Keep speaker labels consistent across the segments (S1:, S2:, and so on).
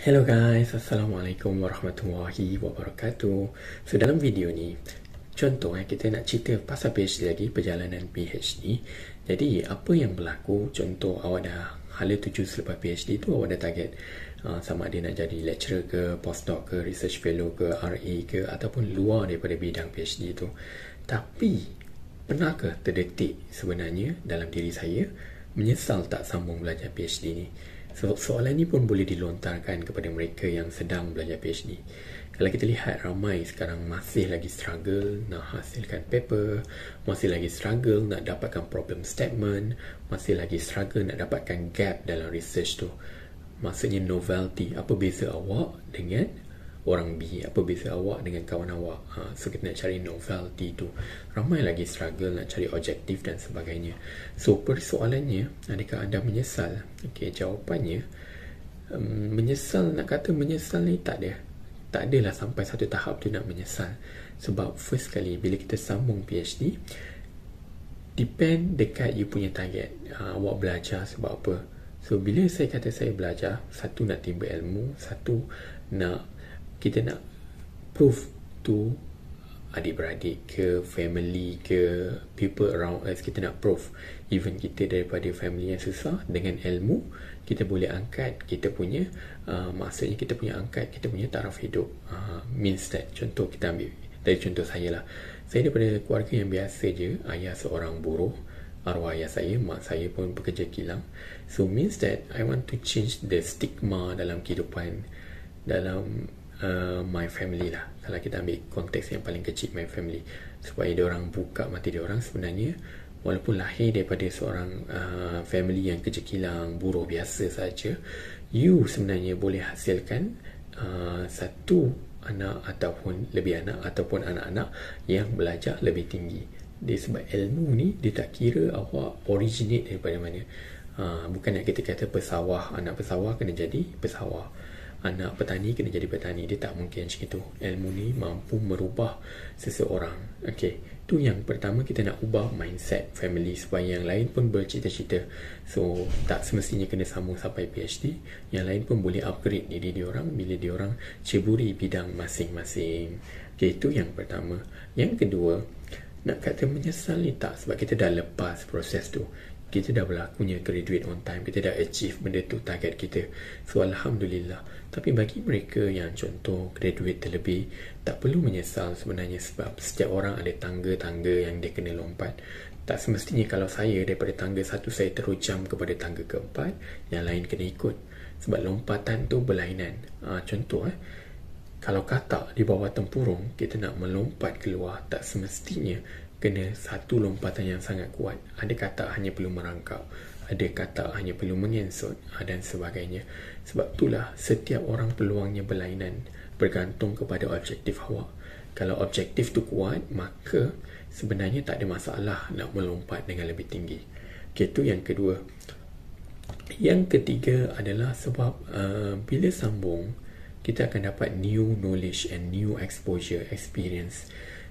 S1: Hello guys, Assalamualaikum warahmatullahi wabarakatuh. So dalam video ni, contoh kita nak cerita pasal PhD lagi, perjalanan PhD. Jadi apa yang berlaku, contoh awak dah hala tuju selepas PhD tu, awak dah target sama ada nak jadi lecturer ke, postdoc ke, research fellow ke, RA ke, ataupun luar daripada bidang PhD tu. Tapi pernahkah terdetik sebenarnya dalam diri saya menyesal tak sambung belajar PhD ni? Soalan ni pun boleh dilontarkan kepada mereka yang sedang belajar PhD. Kalau kita lihat, ramai sekarang masih lagi struggle nak hasilkan paper, masih lagi struggle nak dapatkan problem statement, masih lagi struggle nak dapatkan gap dalam research tu. Maksudnya novelty. Apa beza awak dengan orang B? Apa beza awak dengan kawan awak? So kita nak cari novelty tu. Ramai lagi struggle nak cari objektif dan sebagainya. So persoalannya, adakah anda menyesal? Okay, jawapannya, menyesal, nak kata menyesal ni tak ada. Tak adalah sampai satu tahap tu nak menyesal. Sebab first kali bila kita sambung PhD, depend dekat you punya target. Awak belajar sebab apa? So bila saya kata saya belajar, satu nak timba ilmu, satu kita nak prove to adik-beradik ke, family ke, people around us. Kita nak prove even kita daripada family yang susah, dengan ilmu kita boleh angkat kita punya maksudnya kita punya angkat kita punya taraf hidup. Means that, contoh kita ambil dari contoh saya lah. Saya daripada keluarga yang biasa je. Ayah seorang buruh, arwah ayah saya, mak saya pun bekerja kilang. So means that I want to change the stigma dalam kehidupan, dalam my family lah. Kalau kita ambil konteks yang paling kecil, my family, supaya diorang buka mata diorang. Sebenarnya walaupun lahir daripada seorang family yang kerja kilang, buruh biasa saja, you sebenarnya boleh hasilkan satu anak ataupun lebih anak, ataupun anak-anak yang belajar lebih tinggi. Dia sebab ilmu ni, dia tak kira awak originate daripada mana. Bukan nak kita kata pesawah, anak pesawah kena jadi pesawah, anak petani kena jadi petani. Dia tak mungkin macam itu. Ilmu ni mampu merubah seseorang. Okay, tu yang pertama, kita nak ubah mindset family supaya yang lain pun bercita-cita. So tak semestinya kena sambung sampai PhD. Yang lain pun boleh upgrade diri diorang bila diorang ceburi bidang masing-masing. Okay, itu yang pertama. Yang kedua, nak kata menyesal ni tak, sebab kita dah lepas proses tu. Kita dah berlakunya graduate on time, kita dah achieve benda tu, target kita. So Alhamdulillah. Tapi bagi mereka yang contoh graduate terlebih, tak perlu menyesal sebenarnya, sebab setiap orang ada tangga-tangga yang dia kena lompat. Tak semestinya kalau saya daripada tangga satu saya terujam kepada tangga keempat, yang lain kena ikut. Sebab lompatan tu berlainan. Contoh kalau katak di bawah tempurung, kita nak melompat keluar, tak semestinya kena satu lompatan yang sangat kuat. Ada katak hanya perlu merangkak, ada katak hanya perlu mengensut, dan sebagainya. Sebab itulah setiap orang peluangnya berlainan, bergantung kepada objektif awak. Kalau objektif tu kuat, maka sebenarnya tak ada masalah nak melompat dengan lebih tinggi. Okay, itu yang kedua. Yang ketiga adalah sebab bila sambung, kita akan dapat new knowledge and new exposure, experience.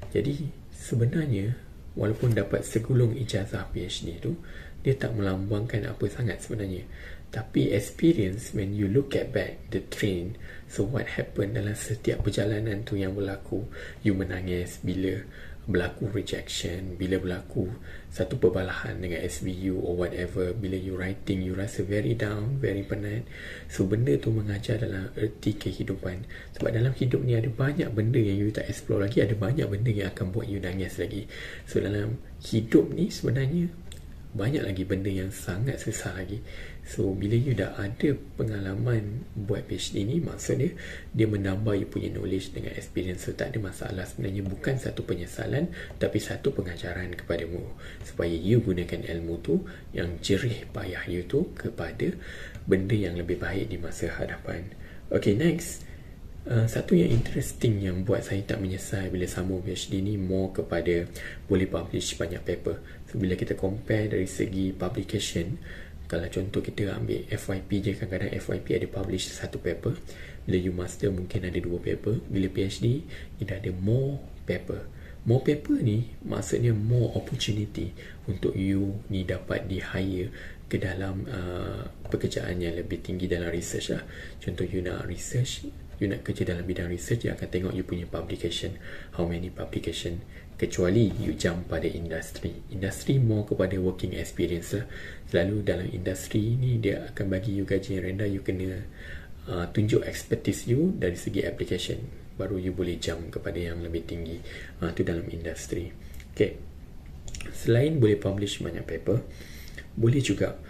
S1: Jadi sebenarnya walaupun dapat segulung ijazah PhD tu, dia tak melambangkan apa sangat sebenarnya. Tapi experience, when you look at back the train, so what happened dalam setiap perjalanan tu yang berlaku. You menangis bila berlaku rejection, bila berlaku satu perbalahan dengan SBU or whatever, bila you writing, you rasa very down, very penat. So benda tu mengajar dalam erti kehidupan. Sebab dalam hidup ni ada banyak benda yang you tak explore lagi, ada banyak benda yang akan buat you nangis lagi. So dalam hidup ni sebenarnya banyak lagi benda yang sangat susah lagi. So bila you dah ada pengalaman buat PhD ni, maksudnya dia menambah you punya knowledge dengan experience. So tak ada masalah sebenarnya. Bukan satu penyesalan, tapi satu pengajaran kepadamu, supaya you gunakan ilmu tu yang jerih payah you tu kepada benda yang lebih baik di masa hadapan. Okay, next. Satu yang interesting yang buat saya tak menyesal bila sambung PhD ni, more kepada boleh publish banyak paper. So bila kita compare dari segi publication, kalau contoh kita ambil FYP je, kadang-kadang FYP ada publish satu paper. Bila you master mungkin ada 2 paper. Bila PhD, kita ada more paper. More paper ni maksudnya more opportunity untuk you ni dapat di hire ke dalam pekerjaan yang lebih tinggi dalam research lah. Contoh you nak research, you nak kerja dalam bidang research, dia akan tengok you punya publication, how many publication. Kecuali you jump pada industri more kepada working experience lah. Selalu dalam industri ni dia akan bagi you gaji yang rendah, you kena tunjuk expertise you dari segi application, baru you boleh jump kepada yang lebih tinggi. Tu dalam industri. Okay, selain boleh publish banyak paper, boleh juga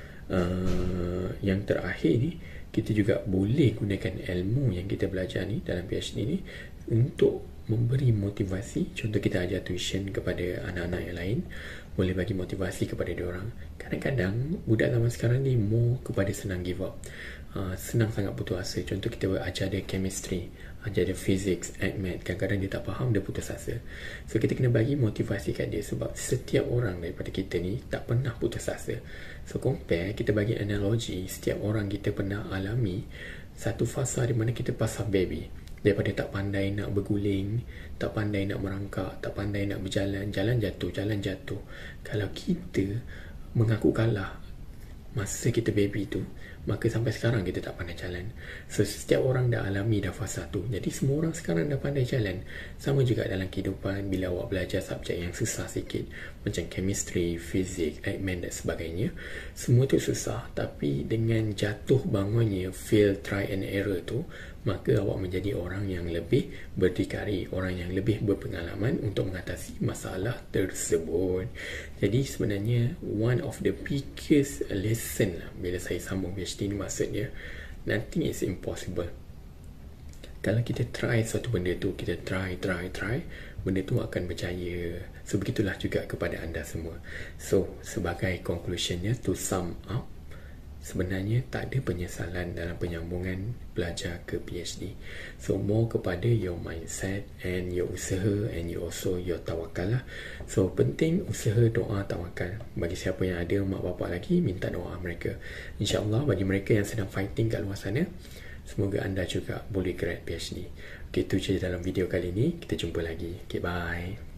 S1: yang terakhir ni, kita juga boleh gunakan ilmu yang kita belajar ni dalam PhD ni untuk memberi motivasi. Contoh kita ajar tuition kepada anak-anak yang lain, boleh bagi motivasi kepada diorang. Kadang-kadang budak zaman sekarang ni more kepada senang give up, senang sangat putus asa. Contoh kita ajar dia chemistry, ajar dia physics, math, kadang-kadang dia tak faham, dia putus asa. So kita kena bagi motivasi kat dia, sebab setiap orang daripada kita ni tak pernah putus asa. So compare, kita bagi analogi, setiap orang kita pernah alami satu fasa di mana kita pasal baby. Daripada tak pandai nak berguling, tak pandai nak merangkak, tak pandai nak berjalan, jalan jatuh. Kalau kita mengaku kalah masa kita baby tu, maka sampai sekarang kita tak pandai jalan. So setiap orang dah alami dah fasa tu. Jadi semua orang sekarang dah pandai jalan. Sama juga dalam kehidupan, bila awak belajar subjek yang susah sikit, macam chemistry, physics, math dan sebagainya, semua tu susah. Tapi dengan jatuh bangunnya, fail, try and error tu, maka awak menjadi orang yang lebih berdikari, orang yang lebih berpengalaman untuk mengatasi masalah tersebut. Jadi sebenarnya one of the biggest lesson lah, bila saya sambung PhD ni, maksudnya nothing is impossible. Kalau kita try suatu benda tu, kita try, benda tu akan berjaya. So begitulah juga kepada anda semua. So sebagai conclusionnya, to sum up, sebenarnya tak ada penyesalan dalam penyambungan belajar ke PhD. So more kepada your mindset and your usaha, and you also your tawakal lah. So penting usaha, doa, tawakal. Bagi siapa yang ada mak bapak lagi, minta doa mereka. InsyaAllah bagi mereka yang sedang fighting kat luar sana, semoga anda juga boleh grad PhD. Okay, itu je dalam video kali ni. Kita jumpa lagi. Okay, bye.